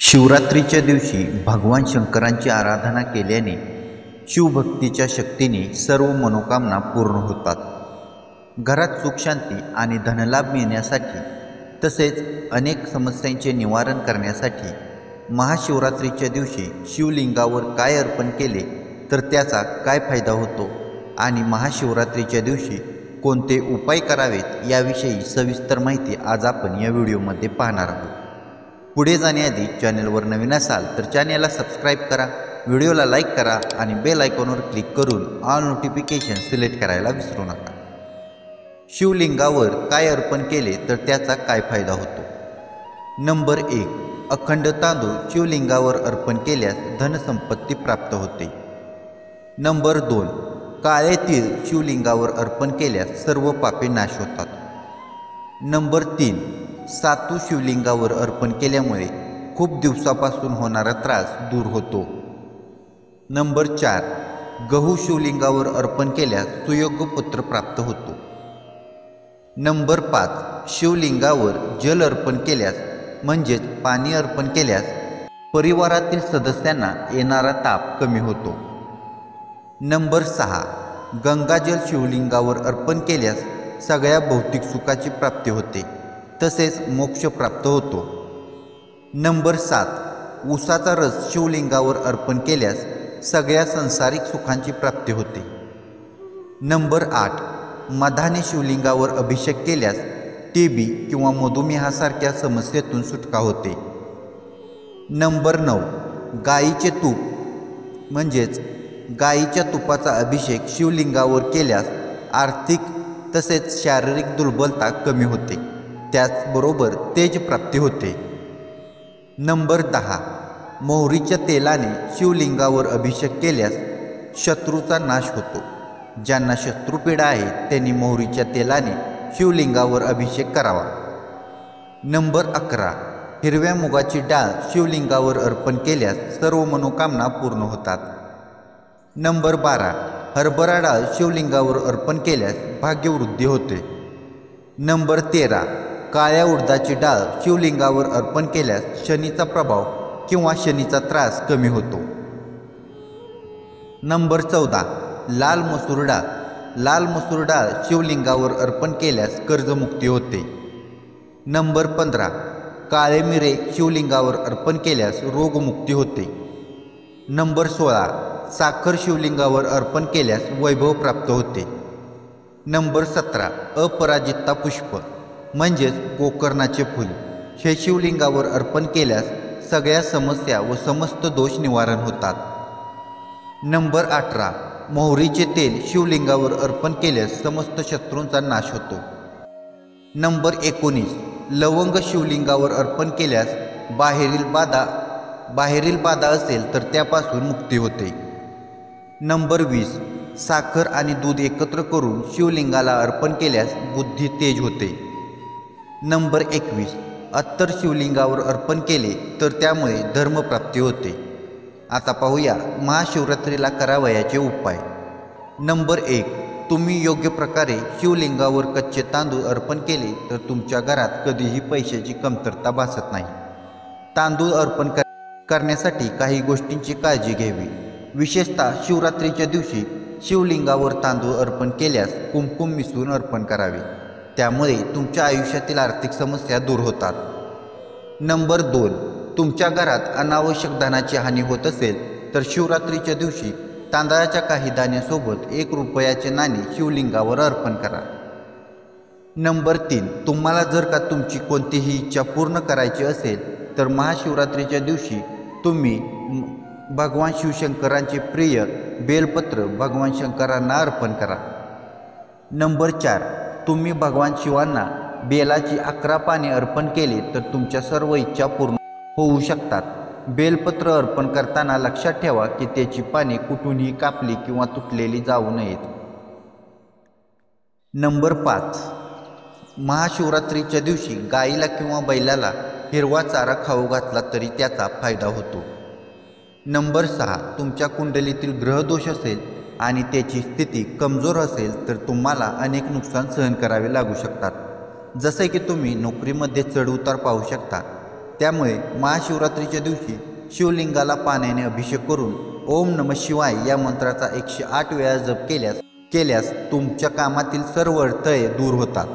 शिवरात्रीच्या दिवशी भगवान शंकरांची आराधना केल्याने शिवभक्तीच्या शक्तीने सर्व मनोकामना पूर्ण होतात. घरात सुखशांती आणि धनलाभ मिळण्यासाठी तसेच अनेक समस्यांचे निवारण करण्यासाठी महाशिवरात्रीच्या दिवशी शिवलिंगावर काय अर्पण केले तर त्याचा काय फायदा होतो आणि महाशिवरात्रीच्या दिवशी कोणते उपाय करावेत याविषयी सविस्तर माहिती आज आपण या व्हिडिओमध्ये पाहणार आहोत. पुढे जाण्याआधी चॅनलवर नवीन असाल तर चॅनलला सबस्क्राईब करा, व्हिडिओला लाईक करा आणि बेल आयकॉनवर क्लिक करून ऑल नोटिफिकेशन सिलेक्ट करायला विसरू नका. शिवलिंगावर काय अर्पण केले तर त्याचा काय फायदा होतो? नंबर 1. अखंड तांदूळ शिवलिंगावर अर्पण केल्यास धनसंपत्ती प्राप्त होते. नंबर 2. काळे तीळ शिवलिंगावर अर्पण केल्यास सर्व पापे नाश होतात. नंबर 3. सातू शिवलिंगावर अर्पण केल्यामुळे खूप दिवसापासून होणारा त्रास दूर होतो. नंबर 4. गहू शिवलिंगावर अर्पण केल्यास सुयोग्य पुत्र प्राप्त होतो. नंबर 5. शिवलिंगावर जल अर्पण केल्यास म्हणजेच पाणी अर्पण केल्यास परिवारातील सदस्यांना येणारा ताप कमी होतो. नंबर 6. गंगाजल शिवलिंगावर अर्पण केल्यास सगळ्या भौतिक सुखाची प्राप्ती होते तसेच मोक्ष प्राप्त होतो. नंबर 7. उसाचा रस शिवलिंगावर अर्पण केल्यास सगळ्या संसारिक सुखांची प्राप्ती होते. नंबर 8. मधाने शिवलिंगावर अभिषेक केल्यास टीबी किंवा मधुमेहासारख्या समस्येतून सुटका होते. नंबर 9. गाईचे तूप म्हणजेच गाईच्या तुपाचा अभिषेक शिवलिंगावर केल्यास आर्थिक तसेच शारीरिक दुर्बलता कमी होते, त्याचबरोबर तेज प्राप्ती होते. नंबर 10. मोहरीच्या तेलाने शिवलिंगावर अभिषेक केल्यास शत्रूचा नाश होतो. ज्यांना शत्रुपीडा आहे त्यांनी मोहरीच्या तेलाने शिवलिंगावर अभिषेक करावा. नंबर 11. हिरव्या मुगाची डाळ शिवलिंगावर अर्पण केल्यास सर्व मनोकामना पूर्ण होतात. नंबर 12. हरभरा डाळ शिवलिंगावर अर्पण केल्यास भाग्यवृद्धी होते. नंबर 13. काळ्या उडदाची डाळ शिवलिंगावर अर्पण केल्यास शनीचा प्रभाव किंवा शनीचा त्रास कमी होतो. नंबर 14. लाल मसूर डाळ लाल मसूर डाळ शिवलिंगावर अर्पण केल्यास कर्जमुक्ती होते. नंबर 15. काळे मिरे शिवलिंगावर अर्पण केल्यास रोगमुक्ती होते. नंबर 16. साखर शिवलिंगावर अर्पण केल्यास वैभव प्राप्त होते. नंबर 17. अपराजिता पुष्प म्हणजेच गोकर्णाचे फूल हे शिवलिंगावर अर्पण केल्यास सगळ्या समस्या व समस्त दोष निवारण होतात. नंबर 18. मोहरीचे तेल शिवलिंगावर अर्पण केल्यास समस्त शत्रूंचा नाश होतो. नंबर 19. लवंग शिवलिंगावर अर्पण केल्यास बाहेरील बाधा असेल तर त्यापासून मुक्ती होते. नंबर 20. साखर आणि दूध एकत्र करून शिवलिंगाला अर्पण केल्यास बुद्धी तेज होते. नंबर 21. अत्तर शिवलिंगावर अर्पण केले तर त्यामुळे धर्मप्राप्ती होते. आता पाहूया महाशिवरात्रीला करावयाचे उपाय. नंबर 1. तुम्ही योग्य प्रकारे शिवलिंगावर कच्चे तांदूळ अर्पण केले तर तुमच्या घरात कधीही पैशाची कमतरता भासत नाही. तांदूळ अर्पण करण्यासाठी काही गोष्टींची काळजी घ्यावी. विशेषतः शिवरात्रीच्या दिवशी शिवलिंगावर तांदूळ अर्पण केल्यास कुंकुम मिसळून अर्पण करावे, त्यामुळे तुमच्या आयुष्यातील आर्थिक समस्या दूर होतात. नंबर 2. तुमच्या घरात अनावश्यक धनाची हानी होत असेल तर शिवरात्रीच्या दिवशी तांदळाच्या काही दाण्यासोबत 1 रुपयाचे नाणे शिवलिंगावर अर्पण करा. नंबर 3. तुम्हाला जर का तुमची कोणतीही इच्छा पूर्ण करायची असेल तर महाशिवरात्रीच्या दिवशी तुम्ही भगवान शिवशंकरांचे प्रिय बेलपत्र भगवान शंकरांना अर्पण करा. नंबर 4. तुम्ही भगवान शिवांना बेलाची 11 पाने अर्पण केले तर तुमच्या सर्व इच्छा पूर्ण होऊ शकतात. बेलपत्र अर्पण करताना लक्षात ठेवा की त्याची पाने कुठूनही कापली किंवा तुटलेली जाऊ नयेत. नंबर 5. महाशिवरात्रीच्या दिवशी गाईला किंवा बैलाला हिरवा चारा खाऊ घातला तरी त्याचा फायदा होतो. नंबर 6. तुमच्या कुंडलीतील ग्रहदोष असेल आणि त्याची स्थिती कमजोर असेल तर तुम्हाला अनेक नुकसान सहन करावे लागू शकतात. जसे की तुम्ही नोकरीमध्ये चढउतार पाहू शकता, त्यामुळे महाशिवरात्रीच्या दिवशी शिवलिंगाला पाण्याने अभिषेक करून ओम नमः शिवाय या मंत्राचा 108 वेळा जप केल्यास तुमच्या कामातील सर्व अडथळे दूर होतात.